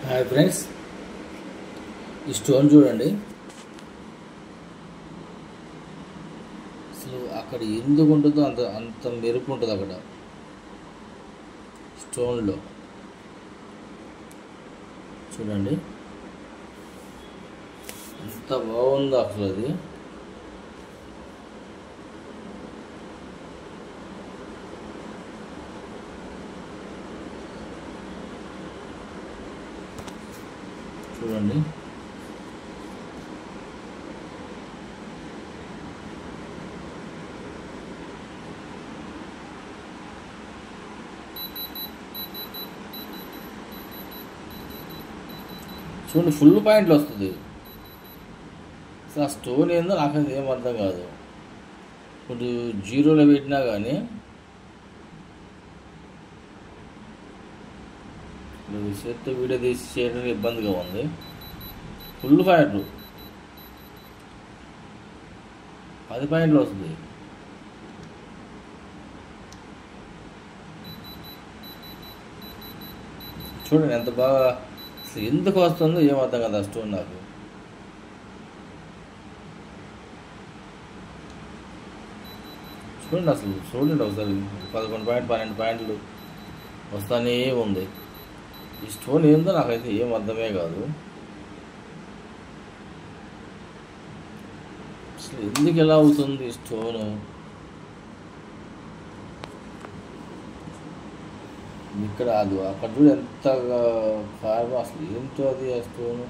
Hi friends, ఈ stone చూడండి. అసలు అక్కడ ఎందుకు ఉంటుందో అంత అంత మెరుపు ఉంటుంది అక్కడ స్టోన్లో. చూడండి ఎంత బాగుందో అసలు అది. చూడండి చూడండి ఫుల్ పాయింట్లు వస్తుంది. అసలు ఆ స్టోన్ ఏందో నాకైతే ఏం అర్థం కాదు. ఇప్పుడు జీరోలో పెట్టినా కానీ చేత్తో వీడియో తీసి చేయడానికి ఇబ్బందిగా ఉంది. ఫుల్ పాయింట్లు 10 పాయింట్లు వస్తుంది. చూడండి ఎంత బాగా, అసలు ఎందుకు వస్తుందో ఏం అర్థం కదా స్టోన్ నాకు. చూడండి అసలు చూడండి ఒకసారి 11 పాయింట్ 12 పాయింట్లు వస్తానే ఉంది. ఈ స్టోన్ ఏందో నాకైతే ఏం అర్థమే కాదు. అసలు ఎందుకు ఎలా అవుతుంది ఈ స్టోను? ఇక్కడ అది అక్కడ చూడు ఎంత కారణం, అసలు ఏంటో అది ఆ స్టోను.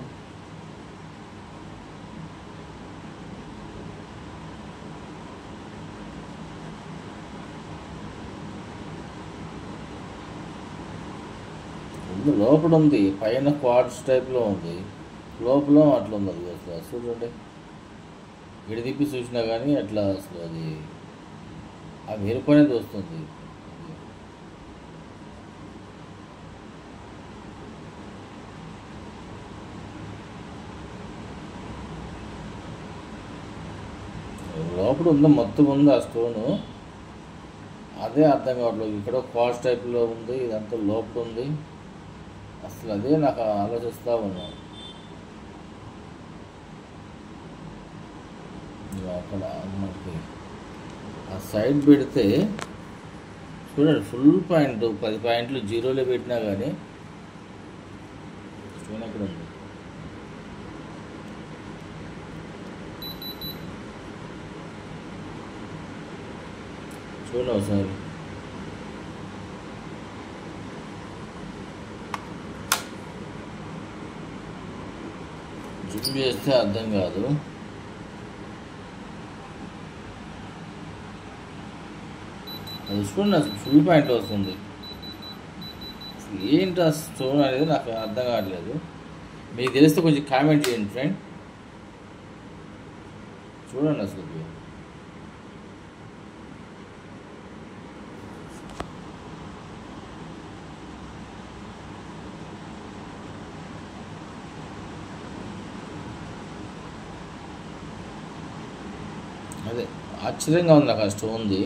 లోపల ఉంది, పైన క్వార్ట్స్ టైప్లో ఉంది, లోపల అట్లా ఉంది. అది అసలు చూడండి, ఇటు తిప్పి చూసినా కానీ అట్లా అసలు అది ఆ మెరుపు అనేది వస్తుంది. లోపల ఉందో మొత్తం ఉంది ఆ స్టోను, అదే అర్థం కావట్లేదు. ఇక్కడ క్వార్ట్స్ టైప్లో ఉంది, ఇదంతా లోపల ఉంది. అసలు అదే నాకు ఆలోచిస్తూ ఉన్నాను. అక్కడ మనకి ఆ సైడ్ పెడితే చూడండి ఫుల్ పాయింట్ 10 పాయింట్లు జీరోలో పెట్టినా కానీ స్టోన్ ఎక్కడ ఉంది. చూడండి ఒకసారి జూమ్ చేస్తే అర్థం కాదు. అది చూడండి అసలు ఫుల్ పాయింట్లో వస్తుంది. అసలు ఏంటి ఆ స్టోన్ అనేది నాకు అర్థం కావట్లేదు. మీకు తెలిస్తే కొంచెం కామెంట్ చేయండి ఫ్రెండ్. చూడండి అసలు అదే ఆశ్చర్యంగా ఉంది నాకు ఆ స్టోన్ది.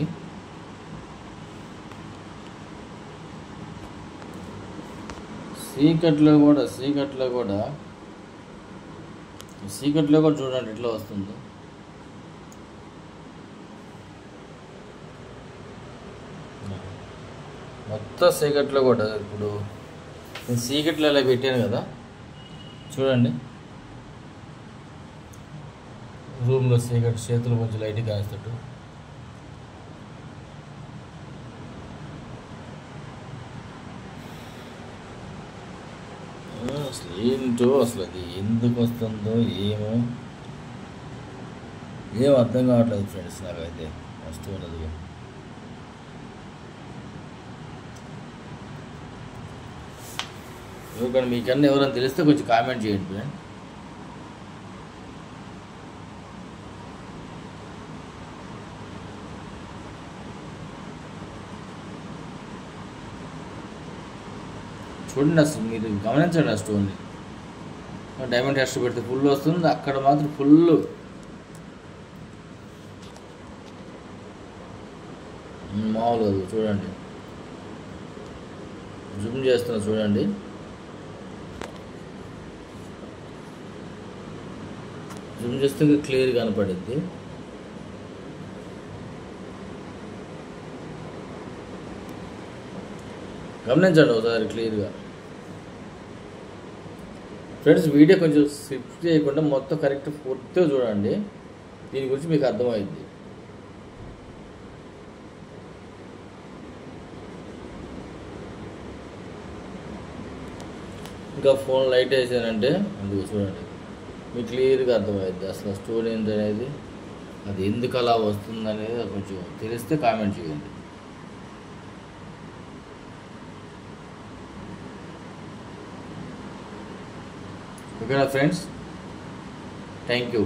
సీకట్లో కూడా చూడండి ఎట్లా వస్తుందో. మొత్తం సీకట్లో కూడా ఇప్పుడు నేను సీకట్లో అలా పెట్టాను కదా, చూడండి రూమ్లో సీకట్ చేతులు కొంచెం లైట్గా కాస్తట్టు. అసలు ఏంటో అసలు అది ఎందుకు వస్తుందో ఏమో ఏం అర్థం కావట్లేదు ఫ్రెండ్స్ నాకైతే ఫస్ట్ ఉన్నది. కానీ మీకన్నా ఎవరైనా తెలిస్తే కొంచెం కామెంట్ చేయండి ఫ్రెండ్. చూడండి అసలు మీరు గమనించండి ఆ స్టోన్ని. డైమండ్ టెస్ట్ పెడితే ఫుల్ వస్తుంది, అక్కడ మాత్రం ఫుల్ మామూలు. చూడండి జూమ్ చేస్తున్నా చూడండి. జూమ్ చేస్తే క్లియర్ కనపడుద్ది. గమనించండి ఒకసారి క్లియర్గా. ఫ్రెండ్స్, వీడియో కొంచెం స్కిప్ చేయకుండా మొత్తం కరెక్ట్ పూర్తిగా చూడండి, దీని గురించి మీకు అర్థమైంది. ఇంకా ఫోన్ లైట్ వేసానంటే అందుకు చూడండి, మీకు క్లియర్గా అర్థమైంది అసలు స్టోరీ ఏంటనేది, అది ఎందుకు అలా వస్తుంది అనేది కొంచెం తెలిస్తే కామెంట్ చేయండి. ఓకేనా ఫ్రెండ్స్, థ్యాంక్ యూ.